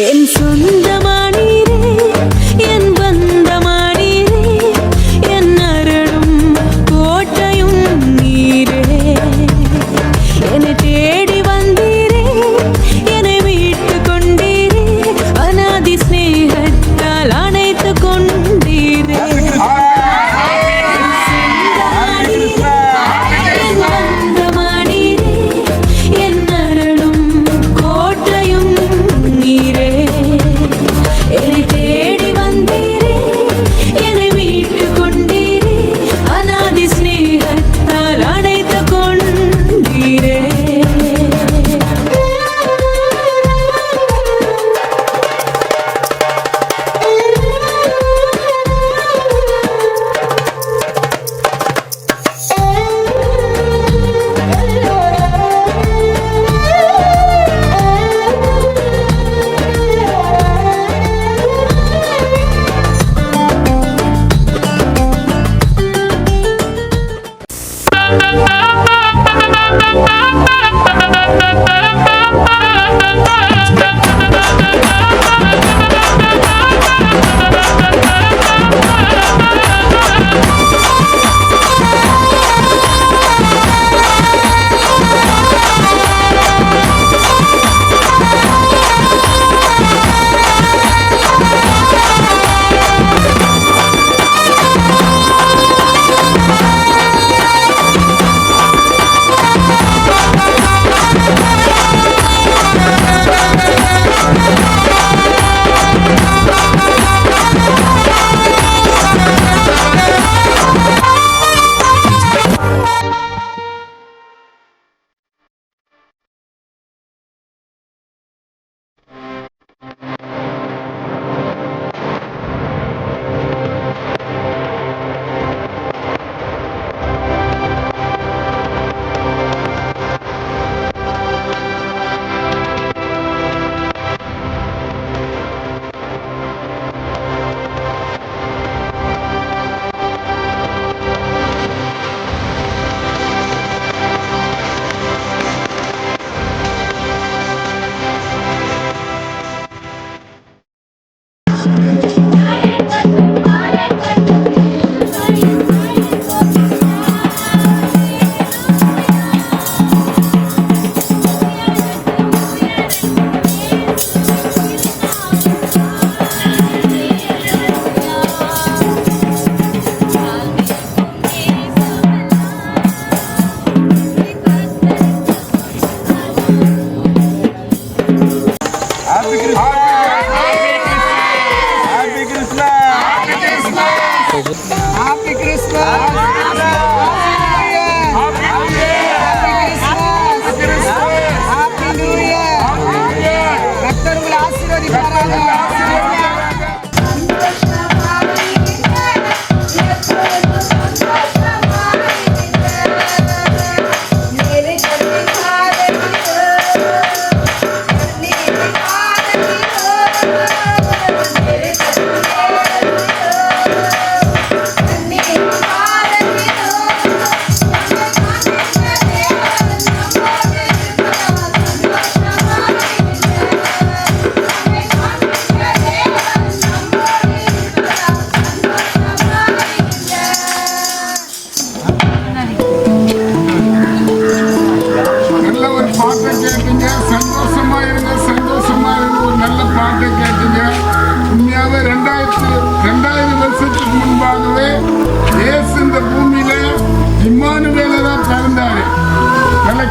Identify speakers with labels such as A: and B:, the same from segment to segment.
A: என் சொந்தமானீரே, என் பந்தமானீரே, என் அருளும் கோட்டையும் நீரே. என்னை தேடி வந்தீரே, என்னை மீட்டு கொண்டீரே, அநாதி ஸ்நேகத்தால் அணைத்து கொண்டீரே.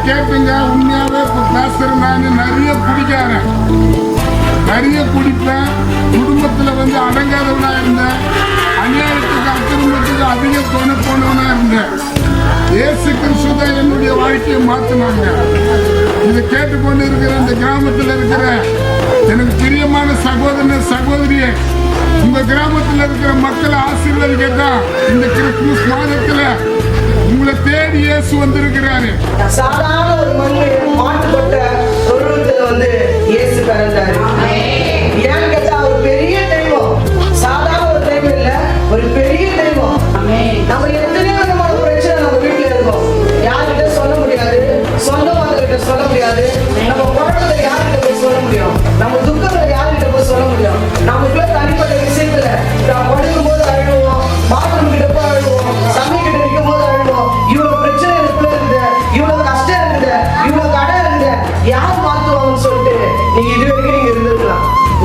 B: கேட்டுங்க. உண்மையாவே பேசுறேன், நான் நிறைய குடிக்காரன், நிறைய குடிப்பேன். குடும்பத்தில் அடங்காதவனா இருந்தேன், அநியாயத்துக்கு அக்கிரமத்துக்கு அதிக துணை போனவனா இருந்தேன். இயேசு கிறிஸ்து தான் என்னுடைய வாழ்க்கையை மாற்றினாங்க. இதை கேட்டுக்கொண்டு இருக்கிற இந்த கிராமத்தில் இருக்கிற எனக்கு பிரியமான சகோதரன் சகோதரியை, உங்க கிராமத்தில் இருக்கிற மக்களை ஆசீர்வதிக்கத்தான் இந்த கிறிஸ்துமஸ் மாதத்துல உங்களை தேடி இயேசு வந்திருக்கிறாரு.
C: சாதாரண ஒரு மாட்டுப்பட்ட சொருவத்துல இயேசு பிறந்தாரு. ஏன்னு கேட்டா ஒரு பெரிய தெய்வம், சாதாரண ஒரு தெய்வம் இல்ல, ஒரு பெரிய தெய்வம். நம்ம எத்தனையோ விதமான பிரச்சனை நம்ம வீட்டுல இருக்கோம், யார்கிட்ட சொல்ல முடியாது, சொந்த கிட்ட சொல்ல முடியாது, நம்ம குழந்தைகிட்ட யார்கிட்ட போய் சொல்ல முடியும், நம்ம துக்கங்களை யார்கிட்ட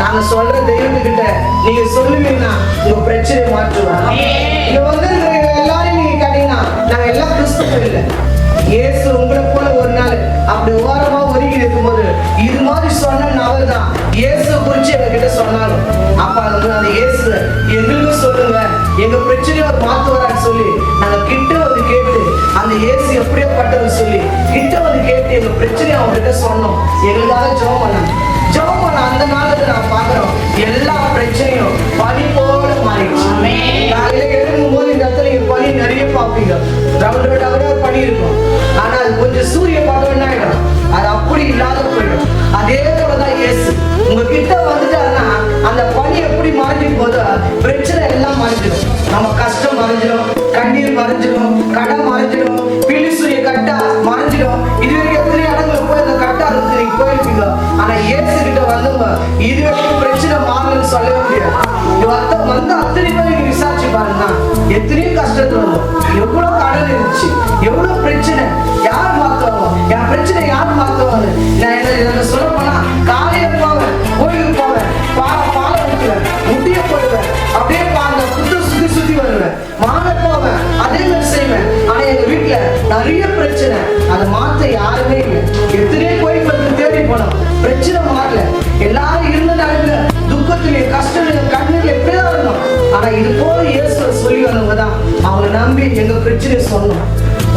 C: நாங்க சொல்ற தெய்வத்துக்கிட்ட நீங்க சொல்லுவீங்கன்னா உங்க பிரச்சனையை மாற்றுவாங்க. இங்க வந்து எல்லாரும் நீங்க கேட்டீங்கன்னா நாங்க எல்லாம் கிறிஸ்துவ இல்லை. இயேசு உங்களை போல ஒரு நாள் அப்படி ஓரமா ஒதுங்கி இருக்கும்போது இது மாதிரி சொன்ன நபர் தான் இயேசு குறிச்சு எங்க கிட்ட சொன்னாங்க. அப்ப அந்த இயேசு எங்களுக்கும் சொல்லுங்க, எங்க பிரச்சனையை ஒரு மாத்துவாரான்னு சொல்லி நாங்க கிட்ட வந்து கேட்டு அந்த இயேசு எப்படியாப்பட்டவர் சொல்லி கிட்ட வந்து கேட்டு எங்க பிரச்சனையை அவங்க கிட்ட சொன்னோம். எங்களுக்காக ஜெபம் பண்ணாங்க. ஜெபம் பண்ண அந்த நாளுக்கு நான் பாக்குறோம் எல்லா பிரச்சனையும் பனி போல மாறிடுச்சு. காலையில எழுதும் போது இந்த இடத்துல நீங்க பனி நிறைய பார்ப்பீங்க. ரவுண்ட் ஒரு பனி இருக்கும். ஆனா அது கொஞ்சம் சூரிய பார்த்தோன்னா ஆயிடும், அது அப்படி இல்லாத போயிடும். அதே போலதான் இயேசு உங்ககிட்ட வந்துட்டாருன்னா அந்த பனி எப்படி மறைஞ்சு போதோ பிரச்சனை எல்லாம் மறைஞ்சிடும். நம்ம கஷ்டம் மறைஞ்சிடும், கண்ணீர் மறைஞ்சிடும், கடன் மறைஞ்சிடும், பிலிசுரிய கட்டா மறைஞ்சிடும். இது வரைக்கும் எத்தனை இடங்களை போய் அந்த கட்டா இருக்கு நீங்க போயிருப்பீங்க. ஆனா இயேசு கிட்ட வந்தவங்க இது வரைக்கும் பிரச்சனை மாறலன்னு சொல்லவே முடியாது. வந்து அத்தனை பேர் நீங்க விசாரிச்சு பாருங்க, எத்தனையோ கஷ்டத்துல இருந்தோம், எவ்வளவு கடன் இருந்துச்சு, எவ்வளவு பிரச்சனை, யார் மாத்துவாங்க, என் பிரச்சனை யார் மாத்துவாங்க. நான் சொல்ல போனா காலையில போவேன், கோயிலுக்கு போவேன், பாலை ஊற்றுவேன், முட்டிய போடுவேன், அப்படியே அந்த புத்த சுத்தி சுத்தி வருவேன், மாலை போவேன், அதே மாதிரி செய்வேன். ஆனா எங்க வீட்டுல நிறைய பிரச்சனை, அதை மாத்த யாருமே இல்லை. எத்தனையோ கோயிலுக்கு தேடி போனோம், பிரச்சனை மாறல. எல்லாரும் இருந்த நாளுங்க துக்கத்திலேயே கஷ்டத்திலேயே கண்ணீர்ல எப்படிதான் இருந்தோம். ஆனா இது போல இயேசுவை சொல்லி வந்தவங்க தான் அவங்களை நம்பி எங்க பிரச்சனையை சொன்னோம்.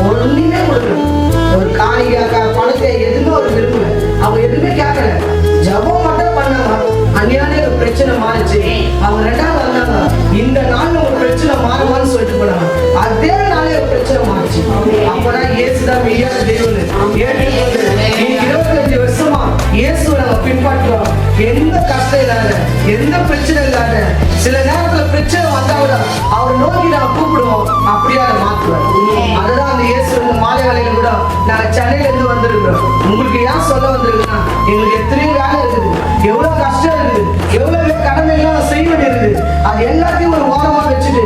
C: ஒண்ணுமே கொடுக்கணும், ஒரு காணிக்காக பணத்தை எதுவுமே ஒரு விரும்பல, அவங்க எதுவுமே கேட்கல, ஜபம் மட்டும் பண்ணாங்க. அந்நியான பிரச்சனை மாறிச்சு. அவங்க ரெண்டாவது வந்தாங்க, இந்த நாள் ஒரு பிரச்சனை மாறுமான்னு சொல்லிட்டு போனாங்க. அதே நாளே ஒரு பிரச்சனை மாறிச்சு. அப்பதான் இயேசுதான் மெய்யான தெய்வம் ஏற்றுக்கொண்டு 25 வருஷமா இயேசுவை நம்ம பின்பற்றுவோம். எந்த கஷ்டம் இல்லாத, எந்த பிரச்சனை இல்லாத, சில நேரத்துல பிரச்சனை வந்தாவிட அவர் நோக்கி நாம கூப்பிடுவோம், அப்படியே அதை மாற்றுவார். அதுதான் அந்த இயேசு மாலை வேலையில கூட நாங்க சென்னையில இருந்து வந்திருக்கிறோம். உங்களுக்கு ஏன் சொல்ல வந்திருக்குன்னா எங்களுக்கு எத்தனையோ வேலை இருக்குது, எவ்வளவு கஷ்டம் இருக்குது, எவ்வளவு கடமை எல்லாம் செய்ய வேண்டியது, அது எல்லாத்தையும் ஒரு ஓரமா வச்சுட்டு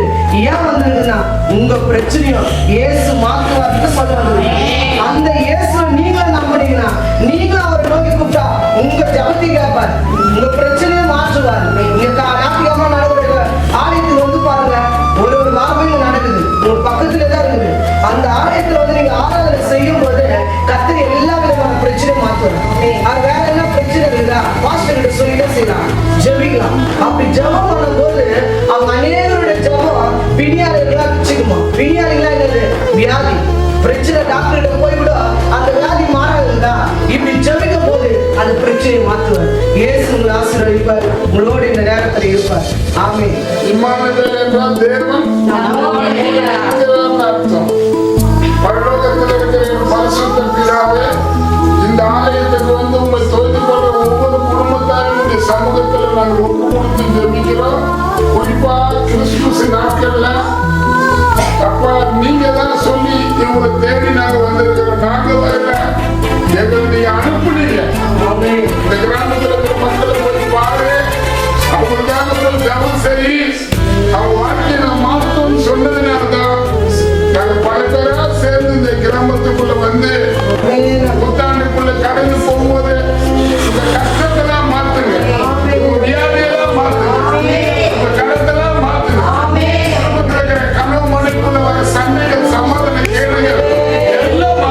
C: ஏன் வந்திருக்குன்னா உங்க பிரச்சனையும் இயேசு மாற்றுவார்னு சொல்ல வந்திருக்கு. அந்த இயேசு நீங்களும் நம்பினீங்கன்னா நீங்களும் அவரை நோக்கி கூப்பிட்டா உங்க ஜபத்தை கேட்பார், உங்க பிரச்சனையை மாற்றுவார். நீங்க ஞாபகமா நடக்கிற ஆலயத்துக்கு வந்து பாருங்க, ஒரு வாரமும் நடக்குது, உங்க பக்கத்துல தான் இருக்குது. அந்த ஆலயத்துல வந்து நீங்க ஆராதனை செய்யும் போது கர்த்தர் எல்லா விதமான பிரச்சனையும் மாற்றுவார். அது வேற என்ன பிரச்சனை இருக்குதா பாஸ்டர் கிட்ட சொல்லிதான் செய்யலாம், ஜெபிக்கலாம். அப்படி ஜெபம் பண்ணும் போது அவங்க அநேகருடைய ஜெபம் பிணியாளிகளா வச்சுக்குமா. பிணியாளிகளா என்னது? வியாதி பிரச்சனை. டாக்டர் போய் கூட அந்த வியாதி மாறாதுதா. இப்படி ஜெபிக்கும் போது அந்த பிரச்சனையை மாற்றுவார். இயேசு உங்களை ஆசீர்வதிப்பார், உங்களோடு இந்த நேரத்தில் இருப்பார். ஆமென்.
B: இம்மானுவேல் என்றால் தேவன் அர்த்தம். பரலோகத்தில் இருக்கிற பரிசுத்த பிதாவே, இந்த ஆலயத்துக்கு வந்து உங்களை தொழுது கொள்ற ஒவ்வொரு குடும்பத்தாருடைய சமூகத்துல நாங்கள் ஒப்பு கொடுத்து ஜெபிக்கிறோம். குறிப்பா கிறிஸ்துமஸ் நாட்கள்ல அப்பா நீங்க தான் சொல்லி இவங்களை தேடி நாங்க வந்திருக்கிறோம். நாங்க வரல, எங்களை நீங்க அனுப்புனீங்க. இந்த கிராமத்துல இருக்கிற மக்களை போய் பாரு, அவங்களுக்காக போய் ஜெபம் சரி, அவங்க வாழ்க்கையை நான் மாற்றோம்னு சொன்னதுனால்தான் நாங்க பல பேரா சேர்ந்து இந்த கிராமத்துக்குள்ள வந்து புத்தாண்டுக்குள்ள கடந்து போகும்போது இந்த கஷ்டத்தெல்லாம் மாத்துங்க, உங்க வியாதியெல்லாம் மாத்துங்க, உங்க கடத்தெல்லாம் மாத்துங்க, குடும்பத்தில் இருக்கிற கனவு மனைக்குள்ள வர சண்டைகள் சமாதான கேளுங்க எல்லாம்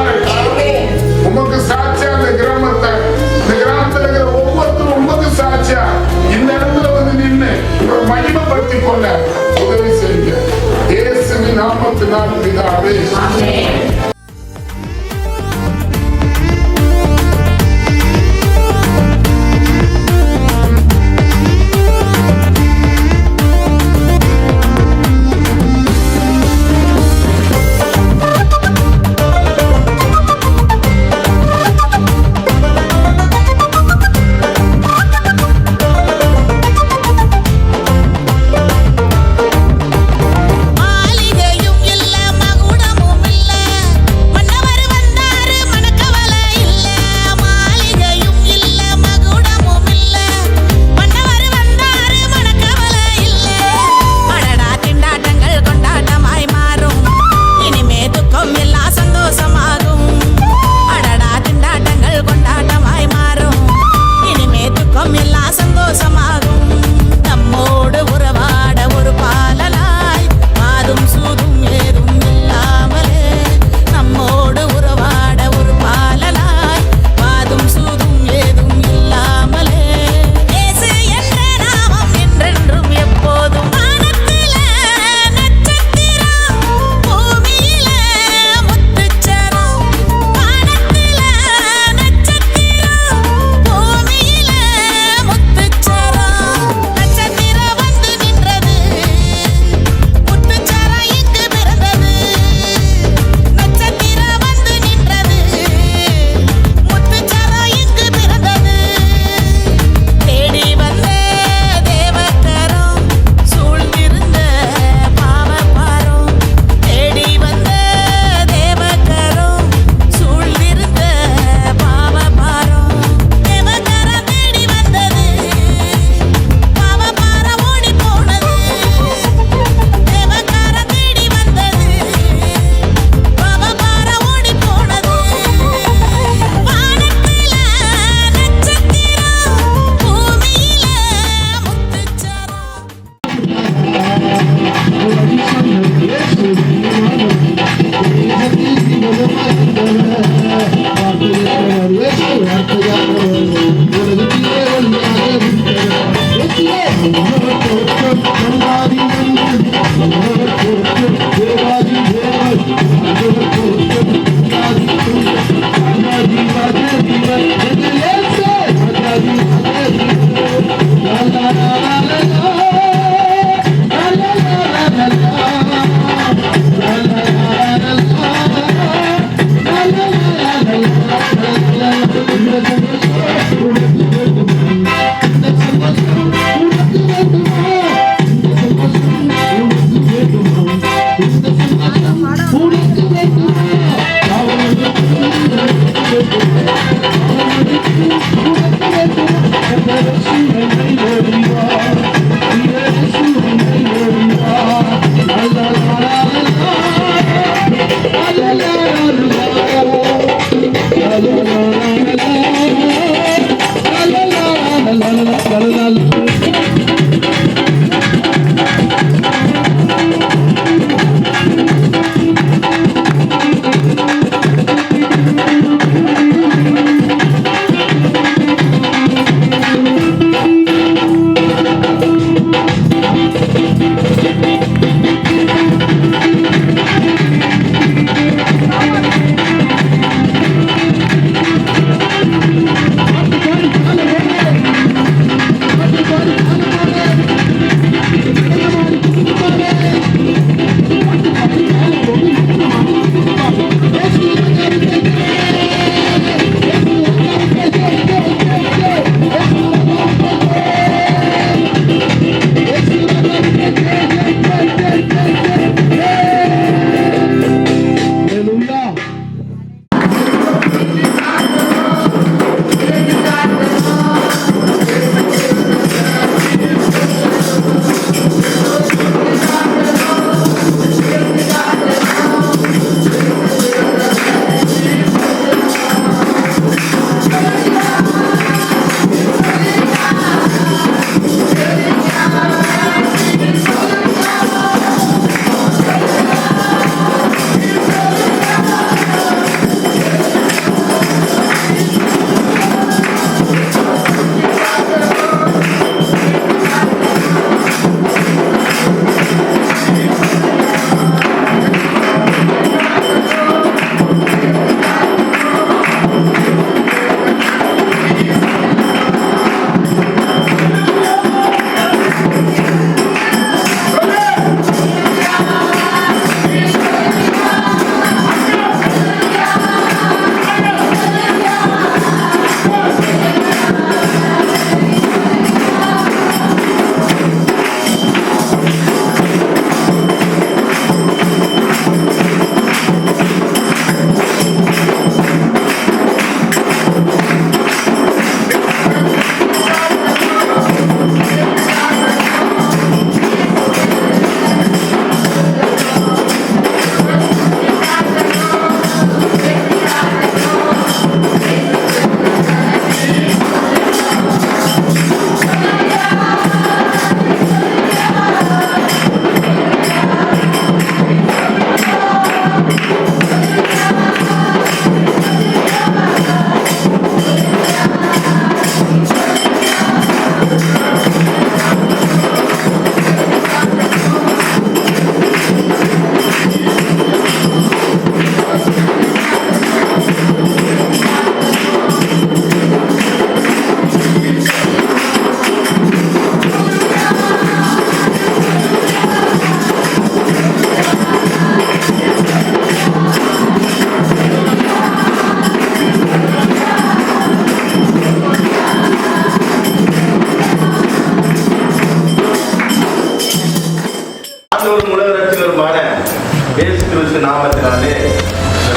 D: நாமத்தினாலே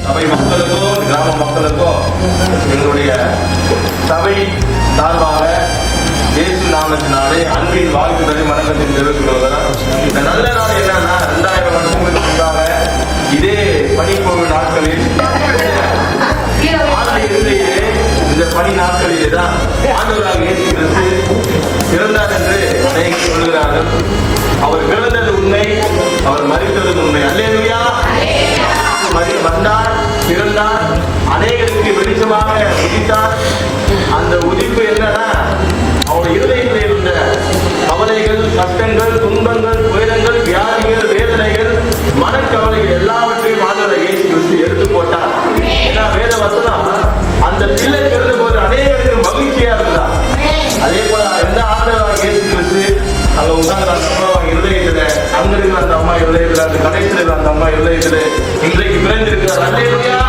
D: சபை மக்களுக்கும் கிராம மக்களுக்கும் எங்களுடைய சபை சார்பாக இயேசு நாமத்தினாலே அன்பின் வாழ்த்துக்களை வணக்கத்தில் தெரிவித்துள்ளோம். இந்த நல்ல நாள் என்னன்னா 2000 வருஷங்களுக்கு முன்பாக இதே பனிப்பொருள் நாட்களில் இந்த பனி நாட்களிலே தான் ஆண்டவராக இயேசு கிறிஸ்து பிறந்தார் என்று அநேகர் சொல்கிறார்கள். அவர் பிறந்தது உண்மை, அவர் மரித்தது உண்மை. அல்லேலூயா. வந்தார், பிறந்தார், அநேகருக்கு வெளிச்சமாக உதித்தார். அந்த உதிப்பு என்னன்னா அவருடைய இருதயத்தில் இருந்த கவலைகள், கஷ்டங்கள், துன்பங்கள், துயரங்கள், வியாதிகள், வேதனைகள், மனக்கவலைகள் எல்லாவற்றையும் ஆண்டவராக இயேசு கிறிஸ்து எடுத்து போட்டார். ஏன்னா வேத வசனம் அந்த பிள்ளை பிறந்த போது அநேகருக்கு மகிழ்ச்சியா இருந்தார். அதே போல எந்த ஆண்டவராக இயேசு கிறிஸ்து அங்க உட்கார்ந்து அந்த அம்மா இருதயத்துல, அங்க இருக்கிற அந்த அம்மா இருதயத்துல, அந்த கடைசியில் இருக்கிற அந்த அம்மா இருதயத்துல இன்றைக்கு பிறந்திருக்கிறார். அல்லேலூயா.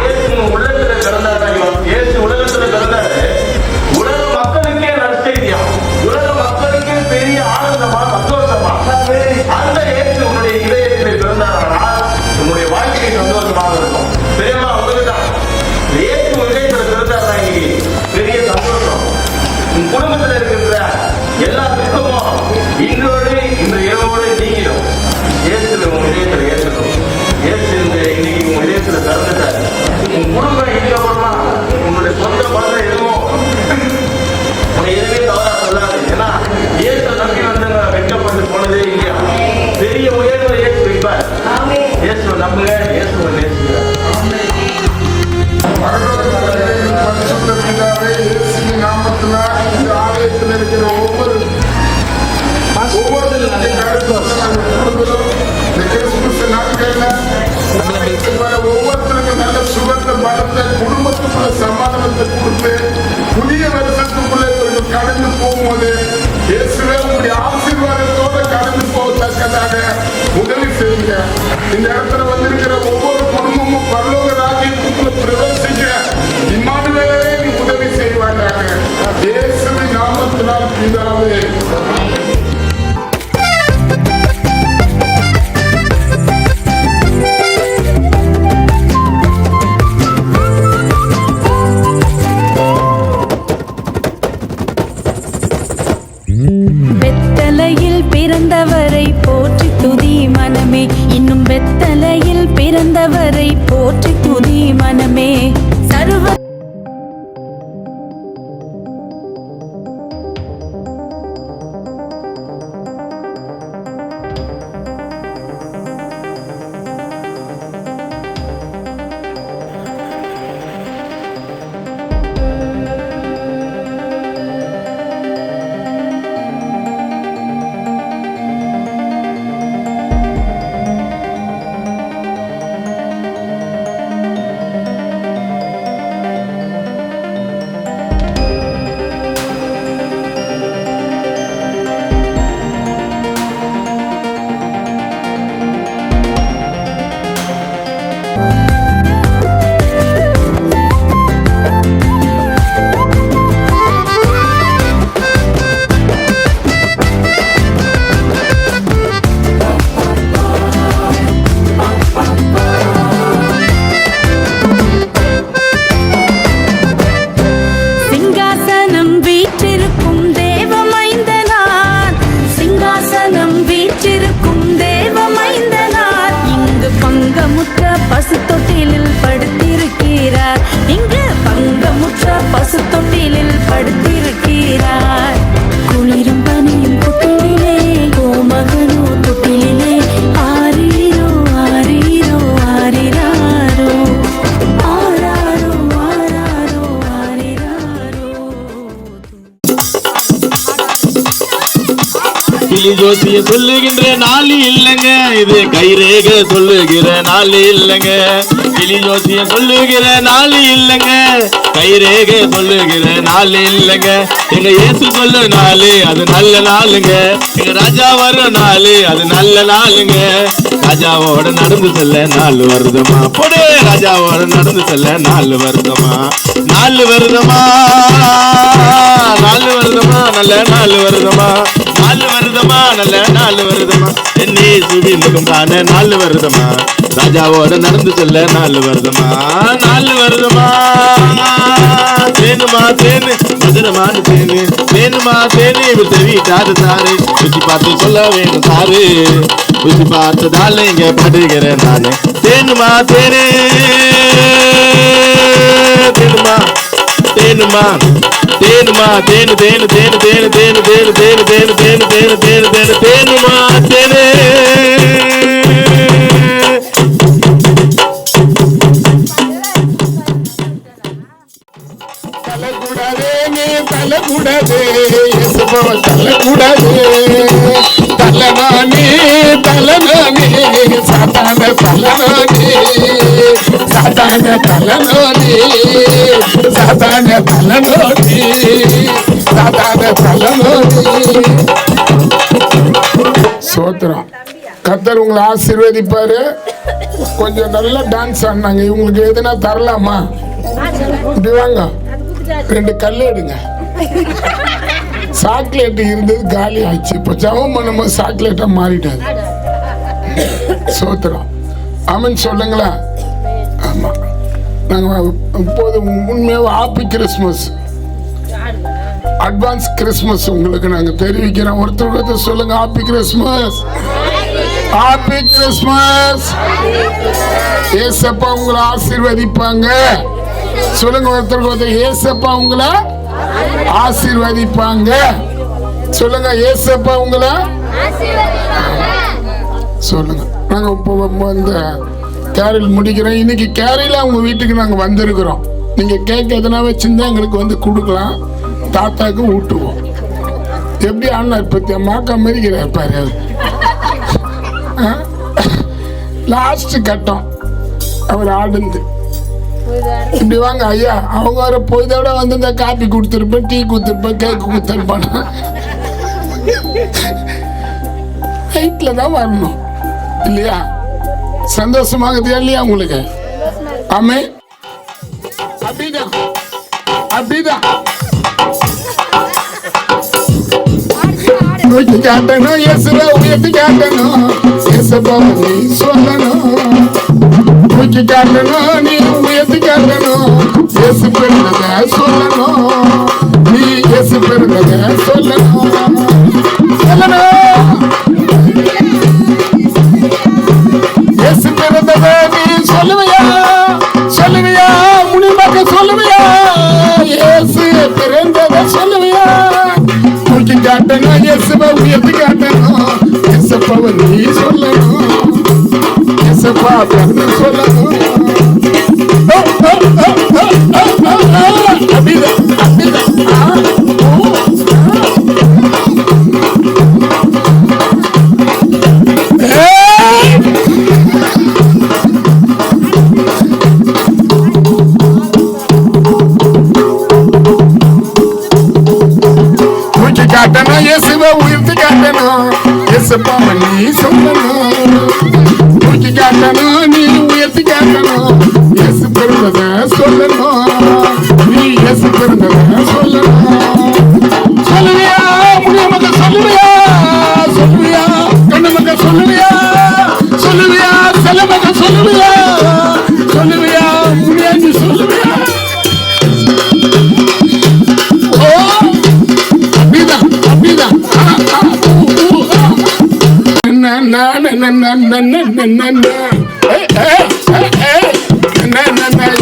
D: இயேசு உள்ளத்துல பிறந்தார். இயேசு உலகத்துல பிறந்தாரு. உலக மக்களுக்கே நற்செய்தியா, உலக மக்களுக்கே பெரிய ஆனந்தமா குடும்பம் இதுக்கப்புறமா உன்னுடைய சொந்த பந்தம் எதுவும் உன்னை எதுவுமே தவறா சொல்லாது. ஏன்னா இயேசு நம்பி வந்தவங்க வெட்கப்பட்டு போனதே இல்லையா? பெரிய உயர்வு இயேசு வைப்பார். இயேசு நம்புங்க, இயேசுவை நேசிக்கிறார்.
B: பரிசுத்த பிதாவே, இயேசுவின் நாமத்தினால் இந்த ஆலயத்தில் இருக்கிற ஒவ்வொரு கிறிஸ்துமஸ் நாட்கள்ல ஒவ்வொருத்தருக்கும் நல்ல சுகத்தை பலத்தை குடும்பத்துக்குள்ள சமாதானத்தை கொடுத்து புதிய வருஷத்துக்குள்ள இவர்கள் கடந்து போகும்போது இயேசுவே உங்களுடைய ஆசீர்வாதத்தோடு கடந்து போகத்தக்கதாக உதவி செய்யுங்க. இந்த இடத்துல வந்திருக்கிற ஒவ்வொரு குடும்பமும் பரலோக ராஜ்யத்துக்குள்ள பிரவேசிக்க இம்மானுவேலே நீ உதவி செய்வாயாக. இயேசுவின் நாமத்தினால் பிதாவே.
A: வெத்தலையில் பிறந்தவரை போற்றி துதி மனமே, இன்னும் வெத்தலையில் பிறந்தவரை போற்றி துதி மனமே. சர்வ
E: ஜோசிய சொல்லுகின்ற நாள் இல்லைங்க, இது கைரேக சொல்லுகிற நாள் இல்லைங்க. கிளி ஜோசிய சொல்லுகிற நாள் இல்லைங்க, கைரேக சொல்லுகிற நாள் இல்லைங்க. எங்க இயேசு சொல்ல நாளு அது நல்ல நாளுங்க. எங்க ராஜா வர்ற நாளு அது நல்ல நாளுங்க. ராஜாவோட நடந்து செல்ல நாள் வருதமா, போடு ராஜாவோட நடந்து செல்ல நாள் வருதமா, நாள் வருதமா, நாள் வருதமா, நல்ல நாள் வருதமா, நாள் வருதமா, நல்ல நாள் வருதமா. என்னே சுவி முகம் காண நாள் வருதமா, ராஜாவோட நடந்து செல்ல நாள் வருதமா, நாள் வருதமா. தேனுமா தேனு மதுரமான தேனு, தேனுமா தேனு இவர் தெவிட்டாரு சாரு, ருச்சி பார்த்து சொல்ல வேணும் சாரு, ருச்சி பார்த்ததால இங்க படுகிறேன் நானு. தேனுமா தேனு, தேனுமா தேனுமா தேனுமா தேனு தேனு தேனு தேனு தேனு தேனு தேனு தேனு தேனு தேனு தேனு தேனு தேனுமா தேனு.
B: தலக்கூடாதே நீ தலக்கூடாதே எசுபோ தலக்கூடாதே, தலனானே தலனானே சாதாரண தலனானே, சாதாரண தலனானே, சாதாரண தலனானே, சாதாரண தலனானே. சோத்திரம். கர்த்தர் உங்களை ஆசீர்வதிப்பாரு. கொஞ்சம் நல்லா டான்ஸ் ஆடினாங்க. இவங்களுக்கு எதுனா தரலாமா? இப்படி வாங்க, 2 கல் எடுங்க. சாக்லேட் இருந்தது காலி ஆச்சு. இப்போ ஜபம் பண்ணும்போது சாக்லேட்டா மாறிட்டாது. சோத்திரம். ஆமென் சொல்லுங்களா? ஆமா. நாங்கள் இப்போது உண்மையாக ஹாப்பி கிறிஸ்மஸ், அட்வான்ஸ் கிறிஸ்மஸ் உங்களுக்கு நாங்கள் தெரிவிக்கிறோம். ஒருத்தர் சொல்லுங்க ஹாப்பி கிறிஸ்மஸ், ஹாப்பி கிறிஸ்மஸ். ஏசப்பா உங்களை ஆசீர்வதிப்பாங்க. சொல்லுங்க ஒருத்தருக்கு ஒருத்தர், ஏசப்பா உங்களை ஆசீர்வதிப்பாங்க. சொல்லுங்க, ஏசப்பா உங்களை சொல்லுங்க. நாங்க இப்போ இந்த கேரல் முடிக்கிறோம். இன்னைக்கு கேரளா உங்க வீட்டுக்கு நாங்க வந்திருக்கிறோம். நீங்க கேக் எதனா வச்சிருந்தா எங்களுக்கு வந்து கொடுக்கலாம். தாத்தாக்கு ஊட்டுவோம். எப்படி ஆனார் பத்தியா, மாக்கா மறிக்கிறார் பாரு. லாஸ்ட் கட்டம் அவர் ஆடுந்து இப்படி வாங்க ஐயா. அவங்க வர போய்தோட வந்து இந்த காப்பி கொடுத்துருப்பேன், டீ கொடுத்துருப்பேன், கேக் கொடுத்துருப்பான். நைட்ல தான் வரணும் இல்லையா? சந்தோஷமாகுது இல்லையா உங்களுக்கு? ஆமே, அப்படிதான் அப்படிதான். நோக்கி காட்டணும், இயேசுவை உயர்த்தி காட்டணும், இயேசுவை நீ சொல்லணும். நோக்கி காட்டணும், நீ உயர்த்தி காட்டணும், இயேசு பிறந்தத சொல்லணும். நீ இயேசு பிறந்தத சொல்லணும் சொல்லணும். இயேசு பிறந்தத நீ சொல்லுவியா சொல்லுவியா? முனிமக்க சொல்லுவியா? இயேசு பிறந்தத சொல்லுவியா? நோக்கி காட்டணும், இயேசுவை உயர்த்தி காட்டணும், இயேசுவை நீ சொல்லணும், இயேசுப்பா பிறந்த சொல்லணும். அப்படிதான் அப்படிதான். காட்டணும், இயேசுவை உயர்த்தி காட்டணும், இயேசுப்பா நீ சொல்லணும். தூக்கி காட்டணும், நீ உயர்த்தி காட்டணும், இயேசு பிறந்தத சொல்லணும். நீ இயேசு பிறந்தத சொல்லணும். சொல்லுவியா? முடிய மக்கள் சொல்லுவியா? சொல்லுவியா? கண்ணு மக்கள் சொல்லுவியா? சொல்லுவியா? சில மக்கள் சொல்லுவியா? சொல்லுவியா? முடியாது சொல்லுவியா?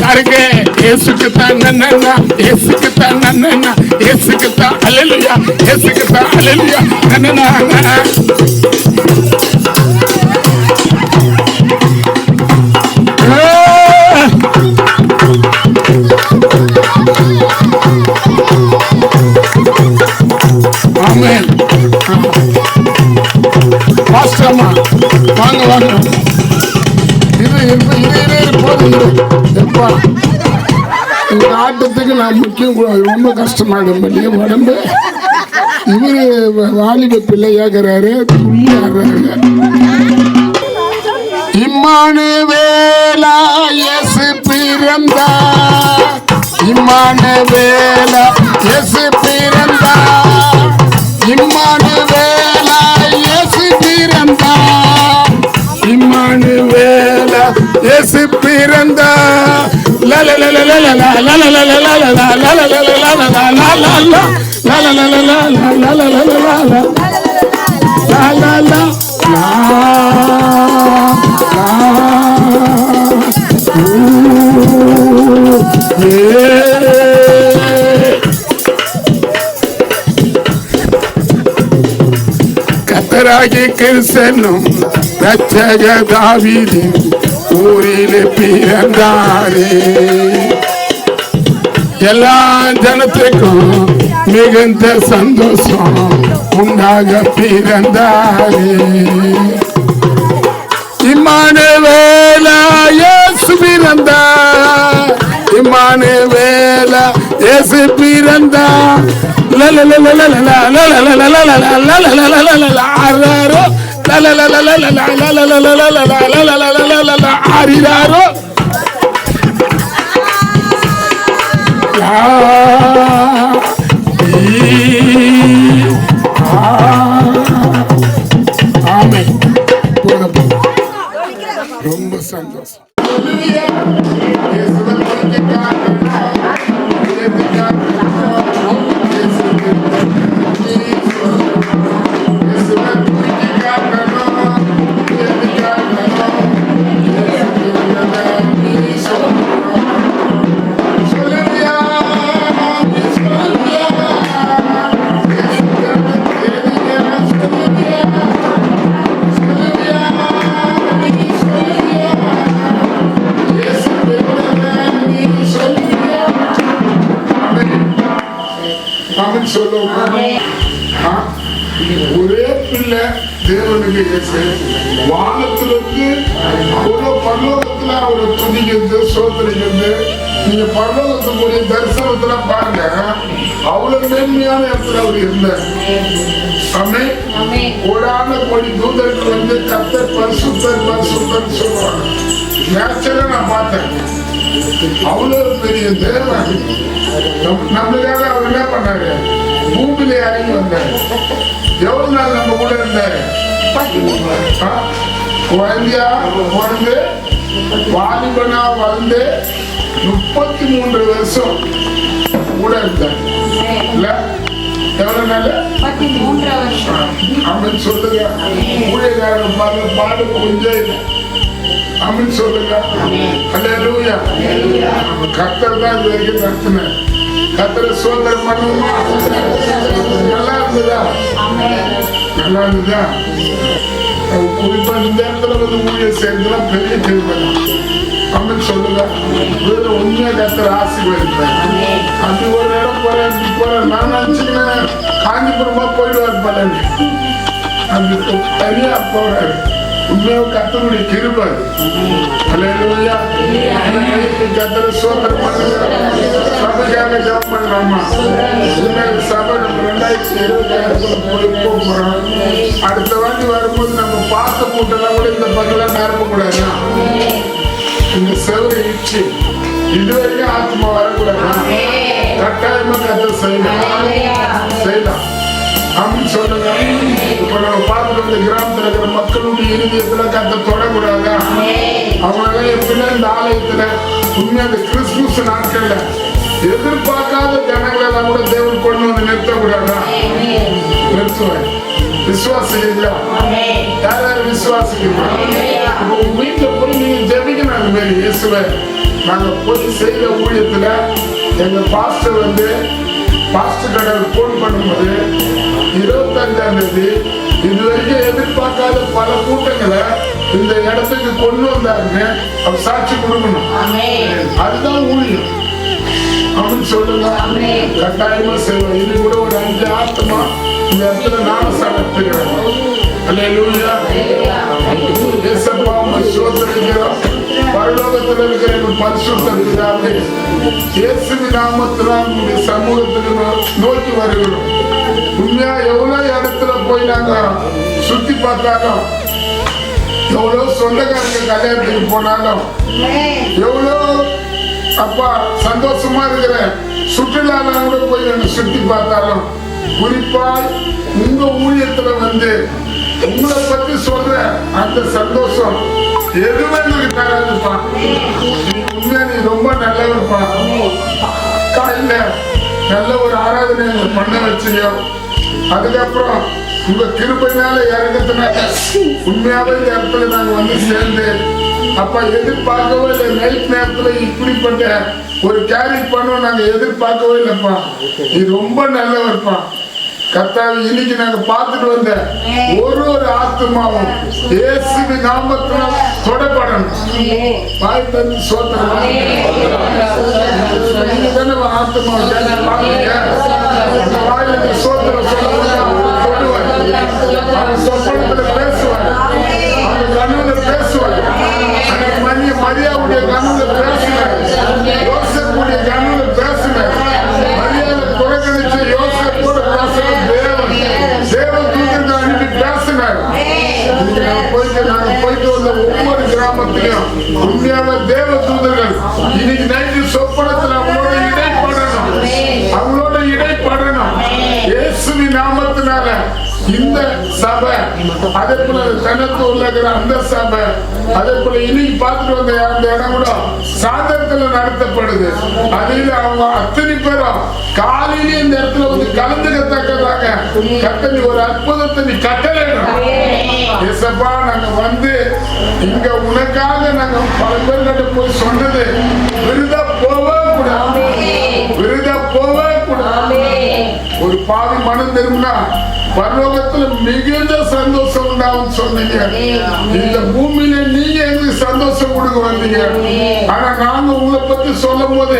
B: யாருக்கு? இயேசுக்குத்தான் இயேசுக்குத்தான் இயேசுக்குத்தான் அல்லேலூயா, இயேசுக்குத்தான் அல்லேலூயா. ஆமென். பாஸ்டர்மா வாங்க வாங்க. போதும் எப்பா, இந்த ஆட்டத்துக்கு நான் முக்கியம். ரொம்ப கஷ்டமாயிடும் இல்லையா உடம்பு. இவரு வாலிப பிள்ளையாகிறாரு, துள்ளியாடுறாரு. இம்மானுவேலா இயேசு பிறந்தா, இம்மானுவேலா இயேசு பிறந்தா, இம்மானுவேலா இயேசு பிறந்தா, இம்மானுவேலா இயேசு பிறந்தா. லா லா லா லா லா லா லா லா லா லா லா லா லா லா லா லா கர்த்தராகிய கிறிஸ்தனும் ரட்சக தாவீதின் ஊரில் பிறந்தாரே. எல்லா ஜனத்துக்கும் மிகுந்த சந்தோஷம் உண்டாக பிறந்தாரே. இம்மானுவேலா இயேசு பிறந்தா, இம்மானுவேலா இயேசு பிறந்தா. ஆரிராரோ ஆமென். ரொம்ப சந்தோஷம். Yeah. ஆமென் சொல்லுவோம். ஒரே பிள்ளை தேவனுக்கு இயேசு வானத்திலிருந்து அவ்வளோ பரலோகத்துல அவரை துதிக்கிறது சோதரிக்கிறது. நீங்க பரலோகத்துக்குரிய தரிசனத்துல பாருங்க, அவ்வளவு மேன்மையான இடத்துல அவர் இருந்தார். கோடான கோடி தூதர்கள் வந்து கர்த்தர் பரிசுத்தர் பரிசுத்தர் சொல்லுவாங்க. நேச்சரா நான் பார்த்தேன். அவ்வளவு பெரிய தேவன் நம்மளுக்காக அவர் என்ன பண்ணாரு, பூமியில இறங்கி வந்தார். எவ்வளவு நாள் நம்ம கூட இருந்தாரு? குழந்தையா பிறந்து வாலிபனா வந்து 33 வருஷம் கூட இருந்தார். இல்ல எவ்வளவு நாள்?
A: 13 வருஷம்.
B: அப்படின்னு சொல்லுங்க. ஊழியக்காரங்க பாருங்க, பாடு கொஞ்சம் இல்லை. அப்படின்னு சொல்லுங்க. அல்லேலூயா. கர்த்தர் தான் இது வரைக்கும் நடத்தினார். கர்த்தரை சோதனை பண்ணுவோமா? நல்லா இருந்ததா? நல்லா இருந்ததா? குறிப்பா இந்த இடத்துல வந்து ஊழியர் சேர்ந்தா பெரிய திருமணம். அப்படின்னு சொல்லுங்க. உண்மையா கர்த்தர் ஆசீர்வதிப்பார். அது ஒரு இடம் போறேன் இப்படி போறேன் நான் நினைச்சுக்கிறேன் காஞ்சிபுரமா போயிடுவார் பலன். அந்த தனியா போறாரு. உண்மையா கர்த்தருடைய கிருபை. அல்லேலூயா. கர்த்தரை சோதனை பண்ணுங்க. சபைக்காக ஜெபம் பண்ணலாமா? சபை நம்ம 2026 போய் போறோம். அடுத்த வாட்டி வரும்போது நம்ம பார்த்த கூட்டெல்லாம் கூட இந்த பக்கம் நிரப்பக்கூடாது. இந்த செவரை இச்சு இதுவரைக்கும் ஆத்மா வரக்கூடாது. கட்டாயமா கர்த்தர் செய்யலாம். அப்படின்னு சொல்லுங்க. இப்ப நம்ம பார்த்துட்டு வந்த கிராமத்துல இருக்கிற மக்களுடைய இருதயத்துல கர்த்தர் தொடக்கூடாதா? அவங்களால எப்படின்னா இந்த ஆலயத்துல உண்மையா அந்த கிறிஸ்துமஸ் நாட்கள்ல எதிர்பார்க்காத ஜனங்களை எல்லாம் கூட தேவன் கொண்டு வந்து நிறுத்தக்கூடாதா? நிறுத்துவேன். விசுவாசிக்கிறீங்களா? யார் யார் விசுவாசிக்கிறீங்களா? இப்போ உங்க வீட்டுல போய் நீங்க ஜெபிக்கணும். அந்த மாதிரி இயேசுவை நாங்க போய் செய்யற ஊழியத்துல எங்க பாஸ்டர் வந்து பாஸ்டர் கடவுள் போன் பண்ணும்போது 25ஆம் தேதி இதுவரைக்கும் எதிர்பார்க்காத பல கூட்டங்களை இந்த இடத்துக்கு கொண்டு வந்தாருங்க. அவர் சாட்சி கொடுக்கணும். அதுதான் ஊழியம். அப்படின்னு சொல்லுங்க. கட்டாயமா செய்வோம். இது கூட ஒரு 5 ஆத்மா இந்த இடத்துல நாம சமர்ப்பிக்கிறோம். அல்லேலூயா. இயேசுப்பா உம்மை ஸ்தோத்திரிக்கிறோம். பரலோகத்தில் இருக்கிற எங்கள் பரிசுத்த பிதாவே, இயேசுவின் நாமத்தினால் உங்களுடைய சமூகத்துக்கு நோக்கி வருகிறோம். உண்மையா எவ்வளவு இடத்துல போய் நாங்க சுத்தி பார்த்தாலும், எவ்வளவு சொந்தக்காரங்க கல்யாணத்துக்கு போனாலும், எவ்வளவு அப்பா சந்தோஷமா இருக்கிற சுற்றுலால கூட போய் நாங்க சுத்தி பார்த்தாலும், குறிப்பாய் உங்க ஊழியத்துல வந்து உங்களை பத்தி சொல்ற அந்த சந்தோஷம் எதுவுமே எனக்கு தராதுப்பா. உண்மையா நீ ரொம்ப நல்லவர்ப்பா. காலையில நல்ல ஒரு ஆராதனை பண்ண வச்சீங்க. அதுக்கப்புறம் உங்க கிருபையினால இறங்கத்தினால உண்மையாவே இந்த இடத்துல நாங்க வந்து சேர்ந்து அப்பா எதிர்பார்க்கவே இல்லை. நைட் நேரத்துல இப்படிப்பட்ட ஒரு கேரி பண்ணோம் நாங்க எதிர்பார்க்கவே இல்லைப்பா. நீ ரொம்ப நல்லவர்ப்பா. கர்த்தாவே, இன்னைக்கு நாங்க பார்த்துட்டு வந்த ஒரு ஆத்மாவும் இயேசுவின் நாமத்தினால் தொடப்படணும். வாய் தந்து சோத்திரம். நீங்க தானே ஆத்மா வாயில சோத்திரம் சொல்லுவார். அவன் சொப்பனத்துல பேசுவார். அவன் கண்ணுல பேசுவார். மரியாவுடைய கண்ணுல பேசுவார். யோசேப்புடைய கண்ணுல பேசுவார். மரியாதை புறக்கணிச்ச யோசேப்போட பேசுற தேவன் தூதர்கள் அனுப்பி பேசினார். நாங்க போயிட்டு வந்த ஒவ்வொரு கிராமத்திலும் உண்மையான தேவ தூதர்கள் இன்னைக்கு நைட்டு சொப்பனத்தில் அவங்களோட இடைப்படணும். இயேசுவின் நாமத்தினால இந்த சபை, அதே போல கனத்தூர்ல இருக்கிற அந்த சபை, அதே போல இன்னைக்கு பார்த்துட்டு வந்த அந்த இடம் கூட சாதனத்துல நடத்தப்படுது. அதில் அவங்க அத்தனை பேரும் காலையில இந்த இடத்துல வந்து கலந்துக்கத்தக்கதாக கட்டளை ஒரு அற்புதத்தை நீ கட்டளையிடணும். இயேசப்பா, நாங்க வந்து இங்க உனக்காக நாங்க பல பேர்கிட்ட போய் சொன்னது விருதா போவே கூடாது. ஒரு பாவி மனம் திரும்பினா பரலோகத்துல மிகுந்த சந்தோஷம் உண்டாகும் சொன்னீங்க. இந்த பூமியில நீங்க எங்க சந்தோஷம் கொடுக்க வந்தீங்க. ஆனா நாங்க உங்களை பத்தி சொல்லும் போது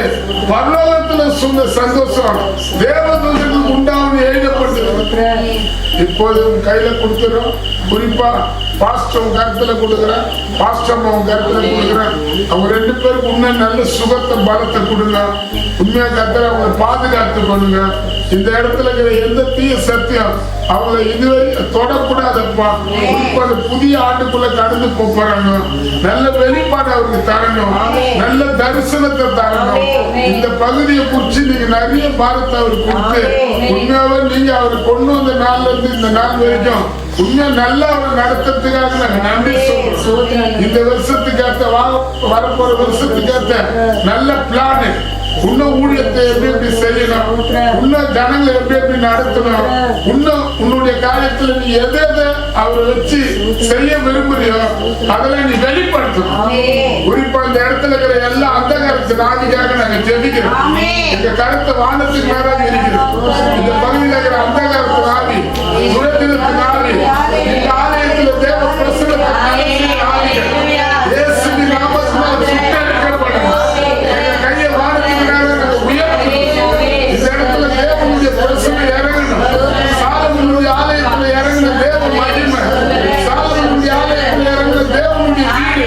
B: பரலோகத்துல சொன்ன சந்தோஷம் தேவதூதர்களுக்கு உண்டாகும் எழுதப்பட்டது. இப்போது உங்க கையில கொடுத்துறோம். குறிப்பா பாஸ்டர் கருத்துல கொடுக்குறேன், பாஸ்டர் கருத்துல கொடுக்குறேன். அவங்க 2 பேருக்கு இன்னும் நல்ல சுகத்தை பலத்தை கொடுங்க. உண்மையா கருத்துல அவங்களை பாதுகாத்து பண்ணுங்க. இந்த இடத்துல இருக்கிற எந்த தீய சத்தியம் அவங்களை இதுவரை தொடக்கூடாதப்பா. குறிப்பா புதிய ஆண்டுக்குள்ள கடந்து போறாங்க. நல்ல வெளிப்பாடு அவருக்கு தரணும், நல்ல தரிசனத்தை தரணும். இந்த பகுதியை குறிச்சு நீங்க நிறைய பாரத்தை அவருக்கு கொடுத்து உண்மையாவே நீங்க அவரை கொண்டு வந்த நாள்ல இருந்து இந்த நாள் வரைக்கும் உண்மையா நல்லா அவர் நடத்துறதுக்காக நாங்க நன்றி சொல்றோம். இந்த வருஷத்துக்கு ஏற்ற வரப்போற வருஷத்துக்கு ஏற்ற நல்ல பிளான், இன்னும் ஊழியத்தை எப்படி செய்யணும், இன்னும் ஜனங்களை எப்படி நடத்தணும், இன்னும் உன்னுடைய காரியத்துல நீ எதை அவரை வச்சு செய்ய விரும்புறியோ அதெல்லாம் நீ வெளிப்படுத்தணும். குறிப்பா இந்த இடத்துல இருக்கிற எல்லா அந்தகாரத்து ஆதிக்காக நாங்க ஜெபிக்கிறோம். எங்க கருத்தை வானத்துக்கு மேலாக இருக்கிறோம். இந்த பகுதியில் இருக்கிற அந்தகாரத்து ஆதி, சுரத்தினத்தின் ஆதி, இந்த ஆலயத்துல தேவ பிரசனத்தை இயேசுவின் நாமத்தினால் சுட்டெரிக்கப்படும். எங்க கையை வானத்துக்கு மேலாக உயர்த்தணும். இந்த இடத்துல தேவனுடைய பிரசனை இறங்கணும். சாலமோனுடைய ஆலயத்துல இறங்கின தேவ மகிமை, சாலமோனுடைய ஆலயத்துல இறங்கின தேவனுடைய வீடு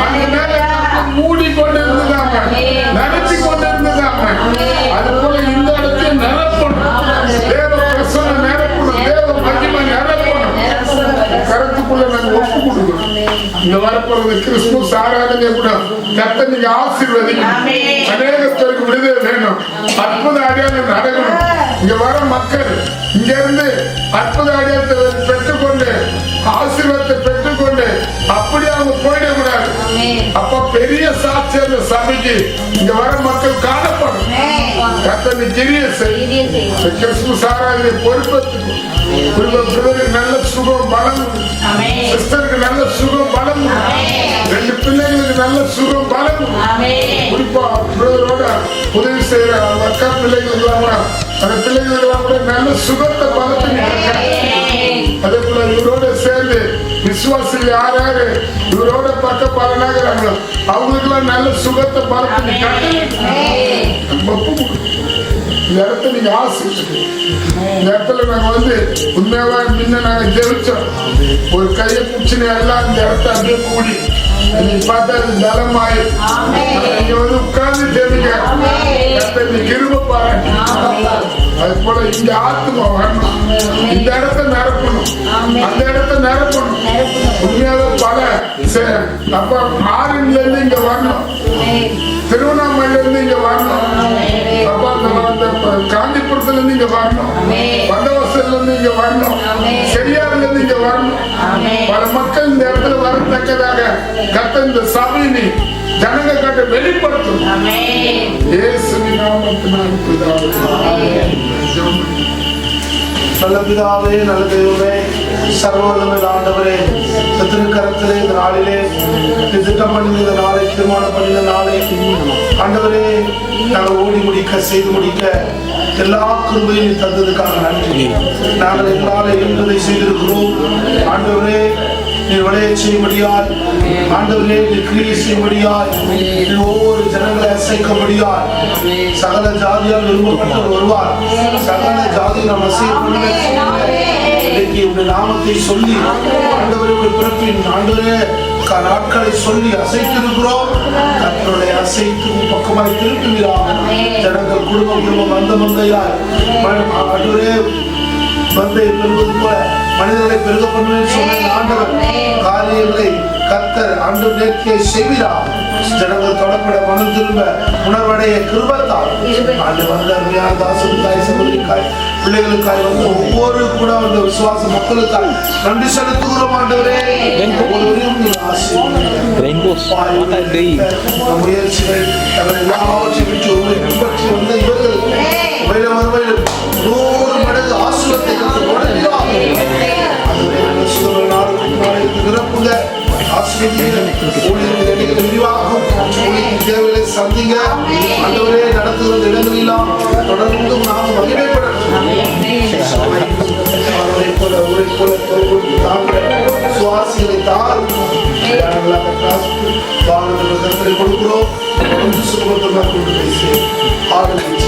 B: அந்த மேல மூடி கொண்டு இருந்ததாம, நிரப்பி கொண்டு இருந்ததாம. அது போல இந்த இடத்தையும் நிரப்பணும். தேவ பிரசனை நிரப்பணும், தேவ மகிமை நிரப்பணும். கருத்துக்குள்ள நாங்க ஒப்பு கொடுக்கணும். இங்க வரப்போறது கிறிஸ்துமஸ் ஆராதனை கூட கர்த்தர் நீங்க ஆசீர்வதிக்கணும். அநேக பேருக்கு விடுதலை வேணும், அற்புத அடையாளம் நடக்கணும். இங்க வர மக்கள் இங்க இருந்து அற்புத அடையாளத்தை பெற்றுக்கொண்டு ஆசீர்வாதத்தை பெற்றுக்கொண்டு அப்படி அவங்க போயிடக்கூடாது. அப்ப பெரிய சாட்சி அந்த சபைக்கு இங்க வர மக்கள் காணப்படும். கர்த்தர் கிரியை செய்ய கிறிஸ்துமஸ் ஆராதனை பொறுப்பேற்றுக்கும். நல்ல சுகம் பலம், சிஸ்டருக்கு நல்ல சுகம் பலம், 2 பிள்ளைகளுக்கு நல்ல சுகம் பலம். குறிப்பா பிரதரோட உதவி செய்யற அக்கா பிள்ளைகளுக்கு அந்த பிள்ளைகளுக்கு கூட நல்ல சுகத்தை பலத்தை. அதே போல இவரோட சேர்ந்து விசுவாசிகள் யாரு இவரோட பக்க பலனாகிறாங்களோ அவங்களுக்கு எல்லாம் நல்ல சுகத்தை பலத்தை. இந்த இடத்துல நீங்க ஆசிட்டு இந்த இடத்துல நாங்க வந்து உண்மையாவா முன்ன நாங்க ஜெயிச்சோம். ஒரு கையை பிடிச்சின எல்லாம் இந்த இடத்த அப்படியே கூடி நீங்க பார்த்தா அது பலமாயி நீங்க வந்து உட்கார்ந்து ஜெயிங்க. நீ கிருப பாருங்க. அது போல இந்த ஆத்மா வரணும், இந்த இடத்த நிரப்பணும், அந்த இடத்த நிரப்பணும். உண்மையாவே பல அப்ப ஆறுல இருந்து இங்க வரணும், திருவண்ணாமலையில இருந்து இங்க வரணும், காந்திபுரத்துல இருந்து இங்க வரணும், வந்தவாசல்ல இருந்து இங்க வரணும், செரியாறுல இருந்து இங்க வரணும். பல மக்கள் இந்த இடத்துல வரத்தக்கதாக கர்த்தர் இந்த சபையினை ஜனங்க கட்ட வெளிப்படுத்தும். இயேசுவின் நாமத்தினால் பிதாவே.
F: நல்ல பிதாவே, நல்ல தெய்வமே, சர்வவல்லமையுள்ள ஆண்டவரே, திருக்கரத்திலே இந்த நாளிலே திட்டம் பண்ணின இந்த நாளை, தீர்மானம் பண்ணின நாளை ஆண்டவரே நாங்கள் ஓடி முடிக்க செய்து முடிக்க எல்லா கிருபையும் தந்ததுக்காக நன்றி. நாங்கள் எங்களால் என்பதை செய்திருக்கிறோம். ஆண்டவரே நீர் விளைய செய்யும்படியால், ஆண்டவரே நீர் கிரியை செய்யும்படியால், நீர் ஒவ்வொரு ஜனங்களை அசைக்கும்படியால், சகல ஜாதியால் விரும்பப்பட்டவர் வருவார், சகல ஜாதி நாம் அசைக்கப்படுவே. இன்னைக்கு உடைய நாமத்தை சொல்லி ஆண்டவருடைய பிறப்பின் ஆண்டவரே நாட்களை சொல்லி அசைத்திருக்கிறோம். கர்த்தருடைய அசைத்து பக்கமாய் திருப்புகிறார். ஜனங்கள் குடும்பம் வந்த மந்தையார் ஆண்டவரே மந்தை பெறுவது போல மனிதர்களை பெருக பண்ணுவேன் சொன்ன ஆண்டவர் காரியங்களை கர்த்தர் ஆண்டவர் நேர்த்தியை செய்கிறார். ஜனங்கள் தொடப்பட மனம் திரும்ப உணர்வடைய கிருபத்தால் ஆண்டு வந்த அருமையான தாசனுக்காய் சகோதரிக்காய் பிள்ளைகளுக்காய் வந்து ஒவ்வொரு கூட வந்த விசுவாச மக்களுக்காய் நன்றி செலுத்துகிறோம். ஆண்டவரே ஒவ்வொருவரையும் முயற்சிகள் எல்லாவற்றை விட்டு உங்களை பின்பற்றி வந்த இவர்கள் வருவையில் 100 மடங்கு ஆசீர்வாதத்தை நிரப்புங்க, விரிவாக்கும், தேவைகளை சந்திங்க. ஆண்டவரே நடத்துகிற இடங்களெல்லாம் தொடர்ந்து நாம் மகிமைப்படட்டும். சுவாசிகளை தார் நாடு